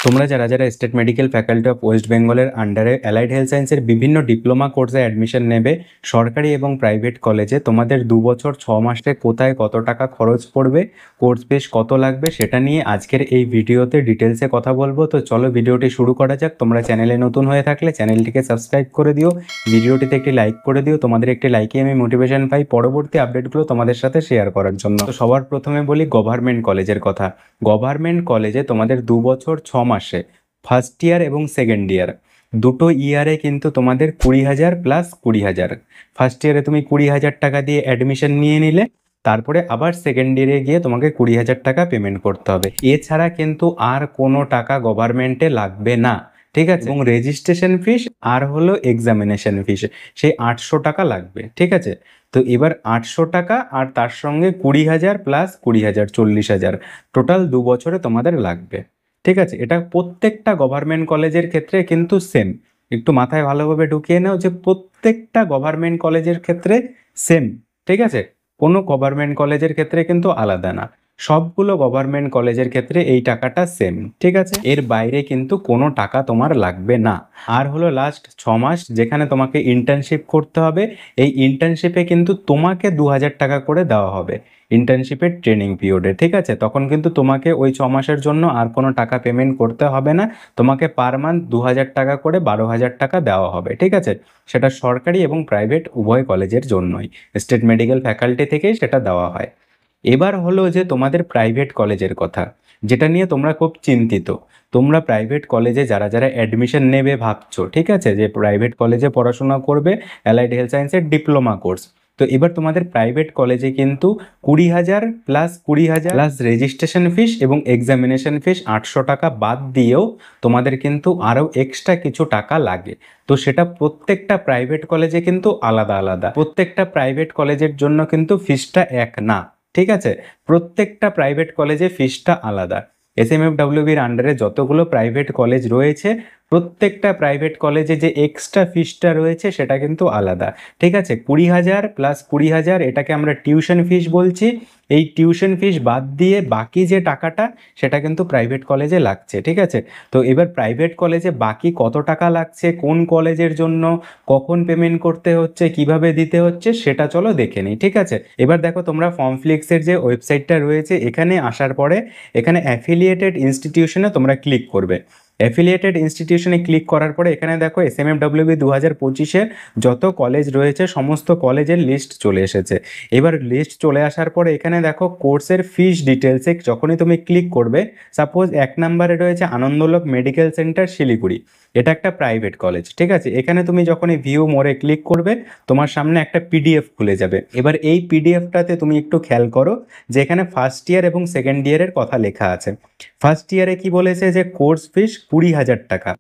তোমরা যারা যারা state medical faculty of West বেঙ্গলের আন্ডারে অ্যালাইড হেলথ সায়েন্সের বিভিন্ন ডিপ্লোমা কোর্সে অ্যাডমিশন নেবে সরকারি এবং প্রাইভেট কলেজে, তোমাদের 2 বছর 6 মাসে কোথায় কত টাকা খরচ পড়বে, কোর্স ফিস কত লাগবে, সেটা নিয়ে আজকের এই ভিডিওতে ডিটেলসে কথা বলবো। তো চলো ভিডিওটি শুরু করা যাক। তোমরা চ্যানেলে নতুন হয়ে থাকলে চ্যানেলটিকে সাবস্ক্রাইব করে দিও, ভিডিওটিতে একটি লাইক করে দিও। তোমাদের একটি লাইকে আমি মোটিভেশন পাই পরবর্তী আপডেটগুলো তোমাদের সাথে শেয়ার করার জন্য। তো সবার প্রথমে বলি গভর্নমেন্ট কলেজের কথা। গভর্নমেন্ট কলেজে তোমাদের 2 বছর 6 মাসে ফার্স্ট ইয়ার এবং সেকেন্ড ইয়ার দুটো ইয়ারে কিন্তু তোমাদের 20,000 প্লাস 20,000। ফার্স্ট ইয়ারে তুমি 20,000 টাকা দিয়ে অ্যাডমিশন নিয়ে নিলে, তারপরে আবার সেকেন্ড ইয়ারে গিয়ে তোমাকে 20,000 টাকা পেমেন্ট করতে হবে। এছাড়া কিন্তু আর কোনো টাকা গভর্নমেন্টে লাগবে না, ঠিক আছে? এবং রেজিস্ট্রেশন ফিস আর হলো এক্সামিনেশন ফিস, সেই 800 টাকা লাগবে, ঠিক আছে? তো এবার 800 টাকা আর তার সঙ্গে 20,000 প্লাস 20,000 40,000 টোটাল 2 বছরে তোমাদের লাগবে, ঠিক আছে? এটা প্রত্যেকটা গভর্নমেন্ট কলেজের ক্ষেত্রে কিন্তু সেম। একটু মাথায় ভালোভাবে ঢুকিয়ে নাও যে প্রত্যেকটা গভর্নমেন্ট কলেজের ক্ষেত্রে সেম, ঠিক আছে? কোনো গভর্নমেন্ট কলেজের ক্ষেত্রে কিন্তু আলাদা না, সবগুলো গভর্নমেন্ট কলেজের ক্ষেত্রে এই টাকাটা সেম, ঠিক আছে? এর বাইরে কিন্তু কোনো টাকা তোমার লাগবে না। আর হলো লাস্ট 6 মাস যেখানে তোমাকে ইন্টার্নশিপ করতে হবে, এই ইন্টার্নশিপে কিন্তু তোমাকে 2,000 টাকা করে দেওয়া হবে ইন্টার্নশিপের ট্রেনিং পিরিয়ডে, ঠিক আছে? তখন কিন্তু তোমাকে ওই 6 মাসের জন্য আর কোনো টাকা পেমেন্ট করতে হবে না। তোমাকে পার মান্থ 2,000 টাকা করে 12,000 টাকা দেওয়া হবে, ঠিক আছে? সেটা সরকারি এবং প্রাইভেট উভয় কলেজের জন্যই, স্টেট মেডিকেল ফ্যাকাল্টি থেকেই সেটা দেওয়া হয়। এবার হলো যে তোমাদের প্রাইভেট কলেজের কথা, যেটা নিয়ে তোমরা খুব চিন্তিত। তোমরা প্রাইভেট কলেজে যারা যারা অ্যাডমিশন নেবে ভাবছো, ঠিক আছে, যে প্রাইভেট কলেজে পড়াশোনা করবে অ্যালাইড হেলথ সায়েন্সের ডিপ্লোমা কোর্স। তো এবার তোমাদের প্রাইভেট কলেজে কিন্তু 20,000 প্লাস 20,000 প্লাস রেজিস্ট্রেশন ফিস এবং এক্সামিনেশন ফিস 800 টাকা বাদ দিয়েও তোমাদের কিন্তু আরও এক্সট্রা কিছু টাকা লাগে। তো সেটা প্রত্যেকটা প্রাইভেট কলেজে কিন্তু আলাদা আলাদা, প্রত্যেকটা প্রাইভেট কলেজের জন্য কিন্তু ফিসটা এক না, ঠিক আছে? প্রত্যেকটা প্রাইভেট কলেজে ফিসটা আলাদা। এসএমএফডব্লিউবির আন্ডারে যতগুলো প্রাইভেট কলেজ রয়েছে, প্রত্যেকটা প্রাইভেট কলেজে যে এক্সট্রা ফিসটা রয়েছে সেটা কিন্তু আলাদা, ঠিক আছে? 20,000 প্লাস 20,000 এটাকে আমরা টিউশন ফিস বলছি। এই টিউশন ফিস বাদ দিয়ে বাকি যে টাকাটা সেটা কিন্তু প্রাইভেট কলেজে লাগছে, ঠিক আছে? তো এবার প্রাইভেট কলেজে বাকি কত টাকা লাগছে, কোন কলেজের জন্য, কখন পেমেন্ট করতে হচ্ছে, কিভাবে দিতে হচ্ছে, সেটা চলো দেখে নিই, ঠিক আছে? এবার দেখো তোমরা ফর্মফ্লিক্সের যে ওয়েবসাইটটা রয়েছে এখানে আসার পরে এখানে অ্যাফিলিয়েটেড ইনস্টিটিউশনে তোমরা ক্লিক করবে। অ্যাফিলিয়েটেড ইনস্টিটিউশনে ক্লিক করার পরে এখানে দেখো এসএমএফডব্লিউবি 2025-এর যত কলেজ রয়েছে সমস্ত কলেজের লিস্ট চলে এসেছে। এবার লিস্ট চলে আসার পরে এখানে দেখো কোর্সের ফিস ডিটেলসে যখনই তুমি ক্লিক করবে, সাপোজ 1 নম্বরে রয়েছে আনন্দলোক মেডিকেল সেন্টার শিলিগুড়ি, এটা একটা প্রাইভেট কলেজ, ঠিক আছে? এখানে তুমি যখনই ভিউ মোরে ক্লিক করবে তোমার সামনে একটা পিডিএফ খুলে যাবে। এবার এই পিডিএফটাতে তুমি একটু খেয়াল করো যে এখানে ফার্স্ট ইয়ার এবং সেকেন্ড ইয়ারের কথা লেখা আছে। ফার্স্ট ইয়ারে কি বলেছে যে কোর্স ফিস 20,000 টাকা।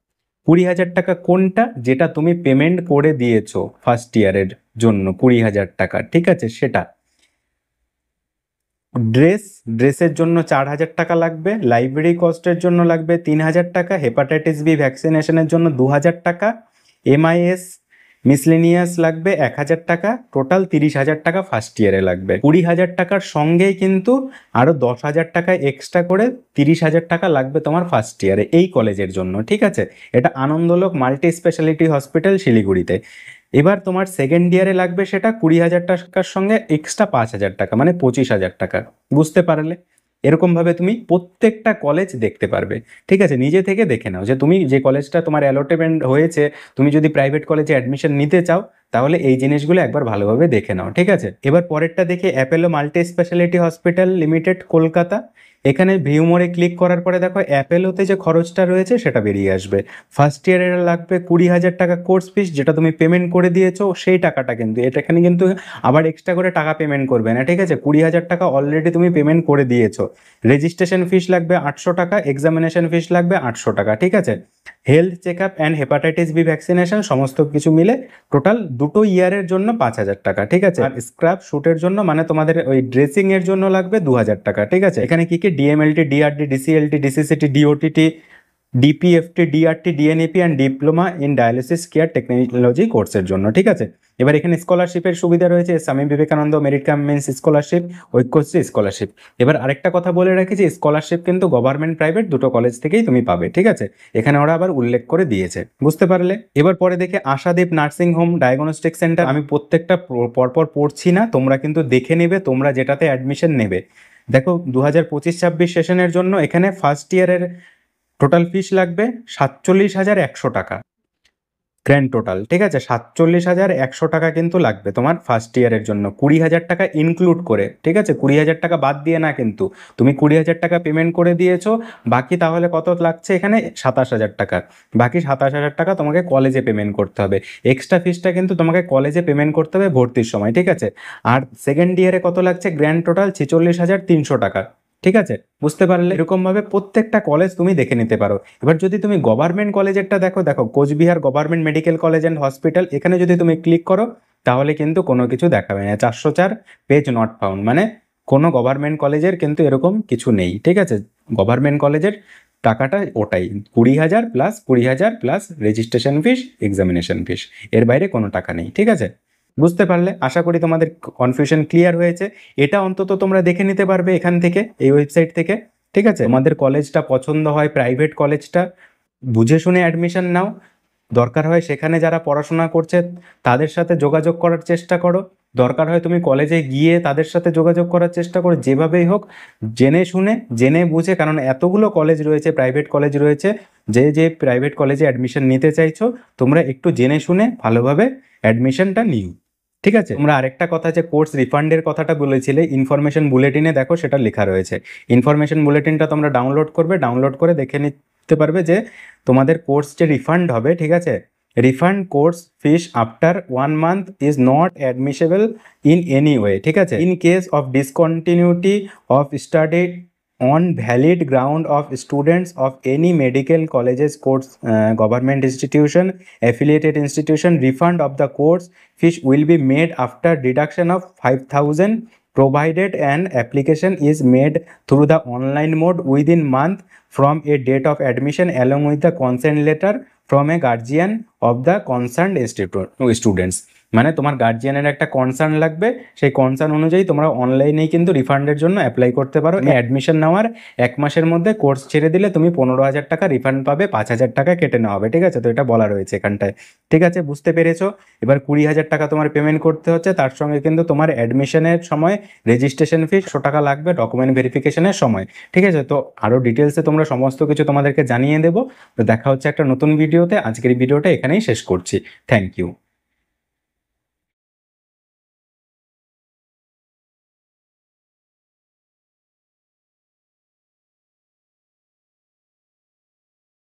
20,000 টাকা কোনটা, যেটা তুমি পেমেন্ট করে দিয়েছো ফার্স্ট ইয়ারের জন্য 20,000 টাকা, ঠিক আছে? সেটা ড্রেসের জন্য 4,000 টাকা লাগবে, লাইব্রেরি কস্টের জন্য লাগবে 3,000 টাকা, হেপাটাইটিস বি ভ্যাকসিনেশনের জন্য 2,000 টাকা, এমআইএস মিসলেনিয়াস লাগবে 1,000 টাকা, টোটাল 30,000 টাকা ফার্স্ট ইয়ারে লাগবে। 20,000 টাকার সঙ্গেই কিন্তু আরও 10,000 টাকা এক্সট্রা করে 30,000 টাকা লাগবে তোমার ফার্স্ট ইয়ারে এই কলেজের জন্য, ঠিক আছে? এটা আনন্দলোক মাল্টি স্পেশালিটি হসপিটাল শিলিগুড়িতে। এবার তোমার সেকেন্ড ইয়ারে লাগবে সেটা 20,000 টাকার সঙ্গে এক্সট্রা 5,000 টাকা, মানে 25,000 টাকা। বুঝতে পারলে? এরকমভাবে তুমি প্রত্যেকটা কলেজ দেখতে পারবে, ঠিক আছে? নিজে থেকে দেখে নাও যে তুমি যে কলেজটা তোমার অ্যালটমেন্ট হয়েছে, তুমি যদি প্রাইভেট কলেজে অ্যাডমিশন নিতে চাও তাহলে এই জিনিসগুলো একবার ভালোভাবে দেখে নাও, ঠিক আছে? এবার পরেরটা দেখে Apollo multi speciality hospital limited Kolkata. এখানে ভিউ মোড়ে ক্লিক করার পরে দেখো অ্যাপেলোতে যে খরচটা রয়েছে সেটা বেরিয়ে আসবে। ফার্স্ট ইয়ারের লাগবে 20,000 টাকা কোর্স ফিস, যেটা তুমি পেমেন্ট করে দিয়েছো সেই টাকাটা কিন্তু এখানে কিন্তু আবার এক্সট্রা করে টাকা পেমেন্ট করবে না, ঠিক আছে? 20,000 টাকা অলরেডি তুমি পেমেন্ট করে দিয়েছো। রেজিস্ট্রেশন ফিস লাগবে 800 টাকা, এক্সামিনেশন ফিস লাগবে 800 টাকা, ঠিক আছে? Health check up and hepatitis B vaccination সমস্ত কিছু মিলে টোটাল দুটো ইয়ারের জন্য 5,000 টাকা, ঠিক আছে? আর স্ক্রাব শুটের জন্য মানে তোমাদের ওই ড্রেসিং এর জন্য লাগবে 2,000 টাকা, ঠিক আছে? এখানে কি কি DMLT, DRD, DCLT, DCCT, DOTT, DPFT, DRT, DNAP and diploma in dialysis care technology কোর্সের জন্য, ঠিক আছে। এবার এখানে স্কলারশিপের সুবিধা রয়েছে, Swami Vivekananda merit cum means scholarship, Aikyashree scholarship. এবার আরেকটা কথা বলে রাখি যে স্কলারশিপ কিন্তু গভর্নমেন্ট প্রাইভেট দুটো কলেজ থেকেই তুমি পাবে, ঠিক আছে। এখানে ওরা আবার উল্লেখ করে দিয়েছে, বুঝতে পারলে। এবার পরে দেখে Ashadeep nursing home diagnostic centre, আমি প্রত্যেকটা পরপর পড়ছি না, তোমরা কিন্তু দেখে নেবে তোমরা যেটাতে অ্যাডমিশন নেবে। দেখো 2025-26 সেশনের জন্য এখানে ফার্স্ট ইয়ারের টোটাল ফিস লাগবে 47,100 টাকা, গ্র্যান্ড টোটাল, ঠিক আছে। 47,100 টাকা কিন্তু লাগবে তোমার ফার্স্ট ইয়ারের জন্য, 20,000 টাকা ইনক্লুড করে, ঠিক আছে। 20,000 টাকা বাদ দিয়ে না কিন্তু, তুমি 20,000 টাকা পেমেন্ট করে দিয়েছো, বাকি তাহলে কত লাগছে এখানে 27,000 টাকা। বাকি 27,000 টাকা তোমাকে কলেজে পেমেন্ট করতে হবে। এক্সট্রা ফিসটা কিন্তু তোমাকে কলেজে পেমেন্ট করতে হবে ভর্তির সময়, ঠিক আছে। আর সেকেন্ড ইয়ারে কত লাগছে, গ্র্যান্ড টোটাল 46,300 টাকা, ঠিক আছে। বুঝতে পারলে, এরকম ভাবে প্রত্যেকটা কলেজ তুমি দেখে নিতে পারো। এবার যদি তুমি গভর্নমেন্ট কলেজেরটা দেখো, Cooch Behar government medical college and hospital, এখানে যদি তুমি ক্লিক করো তাহলে কিন্তু কোনো কিছু দেখাবে না, 404 পেজ নট ফাউন্ড, মানে কোনো গভর্নমেন্ট কলেজের কিন্তু এরকম কিছু নেই, ঠিক আছে। গভর্নমেন্ট কলেজের টাকাটা ওটাই 20,000 plus 20,000 plus registration fees, examination fees, এর বাইরে কোনো টাকা নেই, ঠিক আছে। বুঝতে পারলে, আশা করি তোমাদের কনফিউশন ক্লিয়ার হয়েছে। এটা অন্তত তোমরা দেখে নিতে পারবে এখান থেকে, এই ওয়েবসাইট থেকে, ঠিক আছে। তোমাদের কলেজটা পছন্দ হয়, প্রাইভেট কলেজটা বুঝে শুনে অ্যাডমিশন নাও। দরকার হয় সেখানে যারা পড়াশোনা করছে তাদের সাথে যোগাযোগ করার চেষ্টা করো, দরকার হয় তুমি কলেজে গিয়ে তাদের সাথে যোগাযোগ করার চেষ্টা করো, যেভাবেই হোক জেনে শুনে জেনে বুঝে, কারণ এতগুলো কলেজ রয়েছে, প্রাইভেট কলেজ রয়েছে, যে প্রাইভেট কলেজে অ্যাডমিশন নিতে চাইছো তোমরা একটু জেনে শুনে ভালোভাবে অ্যাডমিশনটা নিও, ঠিক আছে। তোমরা আরেকটা কথা, যে কোর্স রিফান্ডের কথাটা বলেছিলে, ইনফরমেশন বুলেটিনে দেখো সেটা লেখা রয়েছে। ইনফরমেশন বুলেটিনটা তোমরা ডাউনলোড করবে, ডাউনলোড করে দেখে নিতে পারবে যে তোমাদের কোর্স যে রিফান্ড হবে, ঠিক আছে। Refund course fees after 1 month is not admissible in any way, ঠিক আছে। In case of discontinuity of study on valid ground of students of any medical colleges course, government institution, affiliated institution, refund of the course fees will be made after deduction of 5,000 provided an application is made through the online mode within month from a date of admission along with the consent letter from a guardian of the concerned students। মানে তোমার গার্জিয়ানের একটা concern লাগবে, সেই concern অনুযায়ী তোমরা অনলাইনেই কিন্তু রিফান্ডের জন্য অ্যাপ্লাই করতে পারো। অ্যাডমিশন নেওয়ার 1 মাসের মধ্যে কোর্স ছেড়ে দিলে তুমি 15,000 টাকা রিফান্ড পাবে, 5,000 টাকা কেটে নেওয়া হবে, ঠিক আছে। তো এটা বলা রয়েছে এখানটায়, ঠিক আছে, বুঝতে পেরেছো। এবার 20,000 টাকা তোমার পেমেন্ট করতে হচ্ছে, তার সঙ্গে কিন্তু তোমার অ্যাডমিশনের সময় রেজিস্ট্রেশন ফি 100 টাকা লাগবে ডকুমেন্ট ভেরিফিকেশনের সময়, ঠিক আছে। তো আরও ডিটেলসে তোমরা সমস্ত কিছু তোমাদেরকে জানিয়ে দেবো। তো দেখা হচ্ছে একটা নতুন ভিডিওতে, আজকের ভিডিওটা এখানেই শেষ করছি। Thank you.